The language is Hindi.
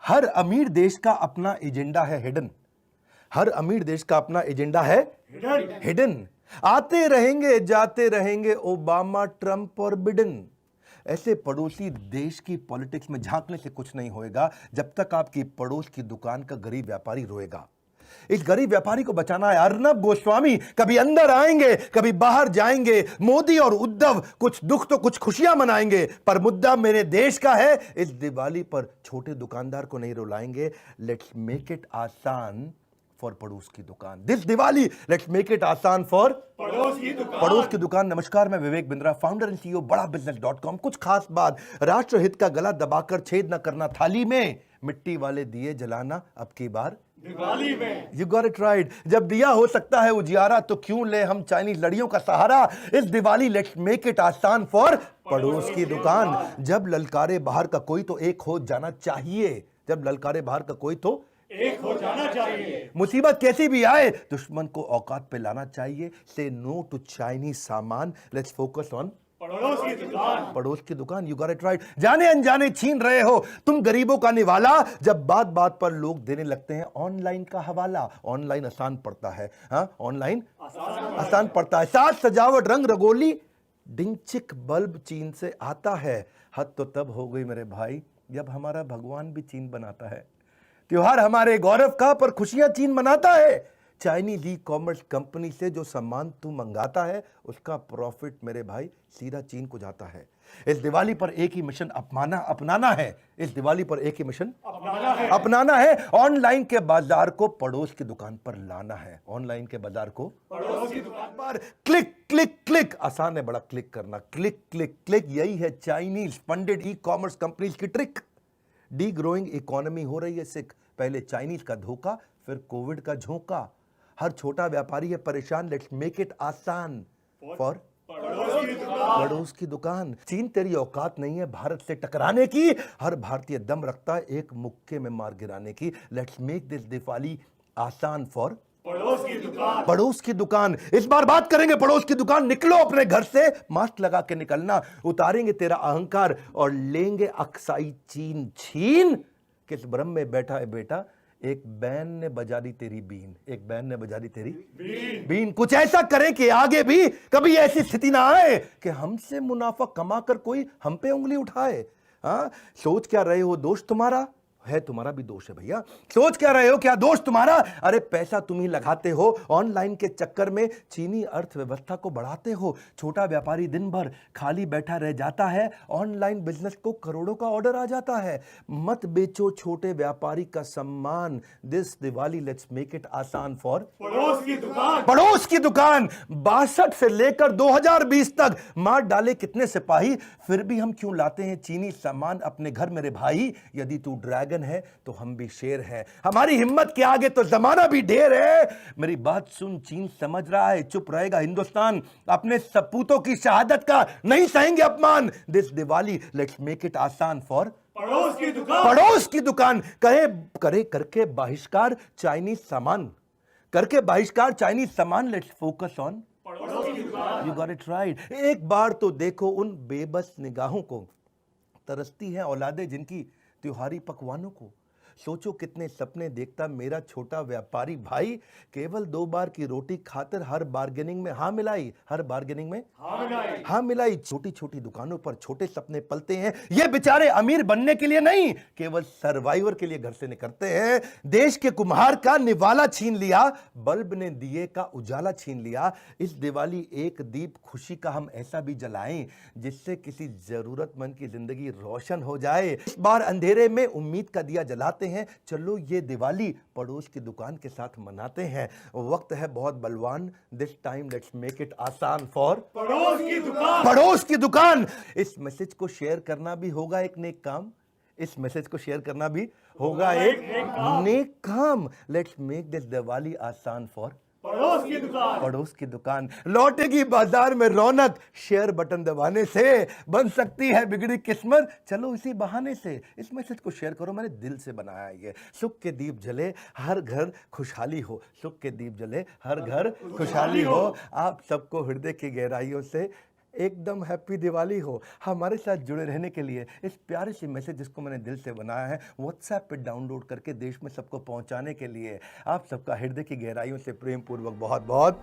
हर अमीर देश का अपना एजेंडा है हिडन। हर अमीर देश का अपना एजेंडा है हिडन। आते रहेंगे जाते रहेंगे ओबामा, ट्रंप और बिडेन। ऐसे पड़ोसी देश की पॉलिटिक्स में झांकने से कुछ नहीं होएगा जब तक आपकी पड़ोस की दुकान का गरीब व्यापारी रोएगा। इस गरीब व्यापारी को बचाना है। अर्नब गोस्वामी कभी अंदर आएंगे कभी बाहर जाएंगे। मोदी और उद्धव कुछ दुख तो कुछ खुशियां मनाएंगे, पर मुद्दा मेरे देश का है। इस दिवाली पर छोटे दुकानदार को नहीं रुलाएंगे। लेट्स मेक इट आसान फॉर पड़ोस की दुकान। This Diwali let's make it आसान फॉर पड़ोस की दुकान। नमस्कार, मैं Vivek Bindra, founder and CEO बड़ा बिजनेस.com। कुछ खास बात, राष्ट्रहित का गला दबाकर छेद न करना थाली में, मिट्टी वाले दिए जलाना अब की बार दिवाली में। You got it right. जब दिया हो सकता है उजियारा तो क्यों ले हम चाइनीज लड़ियों का सहारा। इस दिवाली लेट्स मेक इट आसान फॉर पड़ोस की दुकान। जब ललकारे बाहर का कोई तो एक हो जाना चाहिए। जब ललकारे बाहर का कोई तो एक हो जाना चाहिए। मुसीबत कैसी भी आए दुश्मन को औकात पे लाना चाहिए। से नो टू चाइनीज सामान। लेट्स फोकस ऑन पड़ोस की दुकान। पड़ोस की दुकान। You got it right. जाने अनजाने छीन रहे हो तुम गरीबों का निवाला। जब बात बात पर लोग देने लगते हैं ऑनलाइन का हवाला। ऑनलाइन आसान पड़ता है, हाँ ऑनलाइन आसान पड़ता है। साज सजावट रंग रंगोली डिंचिक बल्ब चीन से आता है। हद तो तब हो गई मेरे भाई जब हमारा भगवान भी चीन बनाता है। त्योहार हमारे गौरव का, पर खुशियां चीन मनाता है। चाइनीज ई कॉमर्स कंपनी से जो सामान तू मंगाता है उसका प्रॉफिट मेरे भाई सीधा चीन को जाता है। इस दिवाली पर एक ही मिशन अपनाना है। इस दिवाली पर एक ही मिशन अपनाना है। ऑनलाइन के बाजार को पड़ोस की दुकान पर लाना है। ऑनलाइन के बाजार को पड़ोस की दुकान पर क्लिक क्लिक क्लिक। आसान है बड़ा क्लिक करना। क्लिक क्लिक क्लिक, यही है Chinese funded e commerce companies की ट्रिक। डी ग्रोइंग इकोनॉमी हो रही है सिक। पहले चाइनीज का धोखा, फिर कोविड का झोंका। हर छोटा व्यापारी है परेशान। लेट्स मेक इट आसान फॉर पड़ोस की दुकान। चीन तेरी औकात नहीं है भारत से टकराने की। हर भारतीय दम रखता है एक मुक्के में मार गिराने की। लेट्स मेक दिस दिवाली आसान फॉर पड़ोस की दुकान। पड़ोस की दुकान। इस बार बात करेंगे पड़ोस की दुकान। निकलो अपने घर से, मास्क लगा के निकलना। उतारेंगे तेरा अहंकार और लेंगे अक्साई चीन छीन। किस भ्रम में बैठा है बेटा, एक बैन ने बजा दी तेरी बीन। एक बैन ने बजा दी तेरी बीन। कुछ ऐसा करें कि आगे भी कभी ऐसी स्थिति ना आए कि हमसे मुनाफा कमाकर कोई हम पे उंगली उठाए। हाँ, सोच क्या रहे हो दोस्त तुम्हारा है, तुम्हारा भी दोष है भैया। सोच क्या रहे हो, क्या दोष तुम्हारा। अरे पैसा तुम ही लगाते हो ऑनलाइन के चक्कर में, चीनी अर्थव्यवस्था को बढ़ाते हो। छोटा व्यापारी दिन भर खाली बैठा रह जाता है, ऑनलाइन बिजनेस को करोड़ों का ऑर्डर आ जाता है। मत बेचो छोटे व्यापारी का सम्मान। This Diwali let's make it आसान फॉर पड़ोस की दुकान। पड़ोस की दुकान। 62 से लेकर 2020 तक मार डाले कितने सिपाही, फिर भी हम क्यों लाते हैं चीनी सामान अपने घर मेरे भाई। यदि तू ड्रैगन है तो हम भी शेर हैं। हमारी हिम्मत के आगे तो जमाना भी ढेर है। मेरी बात सुन, चीन समझ रहा है चुप रहेगा हिंदुस्तान। अपने सपूतों की शहादत का नहीं सहेंगे अपमान। This Diwali let's make it आसान फॉर पड़ोस की दुकान। पड़ोस की दुकान। करे करके बहिष्कार चाइनीज सामान। करके बहिष्कार चाइनीज सामान। लेट्स फोकस ऑन पड़ोस की दुकान। You got it right. एक बार तो देखो उन बेबस निगाहों को, तरसती हैं औलादे जिनकी त्योहारी पकवानों को। सोचो कितने सपने देखता मेरा छोटा व्यापारी भाई। केवल 2 बार की रोटी खाकर हर बार्गेनिंग में हाँ मिलाई। हर बार्गेनिंग में हाँ मिलाई। छोटी छोटी दुकानों पर छोटे सपने पलते हैं। ये बेचारे अमीर बनने के लिए नहीं, केवल सर्वाइवर के लिए घर से निकलते हैं। देश के कुम्हार का निवाला छीन लिया, बल्ब ने दिए का उजाला छीन लिया। इस दिवाली एक दीप खुशी का हम ऐसा भी जलाएं जिससे किसी जरूरतमंद की जिंदगी रोशन हो जाए। इस बार अंधेरे में उम्मीद का दिया जलाते हैं। चलो ये दिवाली पड़ोस की दुकान के साथ मनाते हैं। वक्त है बहुत बलवान। This time let's make it आसान फॉर पड़ोस की दुकान। पड़ोस की दुकान। इस मैसेज को शेयर करना भी होगा एक नेक काम। इस मैसेज को शेयर करना भी होगा एक नेक काम। लेट्स मेक दिस दिवाली आसान फॉर पड़ोस की दुकान। पड़ोस की दुकान। लौटेगी बाजार में रौनक, शेयर बटन दबाने से बन सकती है बिगड़ी किस्मत। चलो इसी बहाने से इस मैसेज को शेयर करो। मैंने दिल से बनाया ये। सुख के दीप जले हर घर खुशहाली हो। सुख के दीप जले हर घर खुशहाली हो। आप सबको हृदय की गहराइयों से एकदम हैप्पी दिवाली हो। हमारे साथ जुड़े रहने के लिए इस प्यारे से मैसेज जिसको मैंने दिल से बनाया है व्हाट्सएप पे डाउनलोड करके देश में सबको पहुंचाने के लिए आप सबका हृदय की गहराइयों से प्रेम पूर्वक बहुत बहुत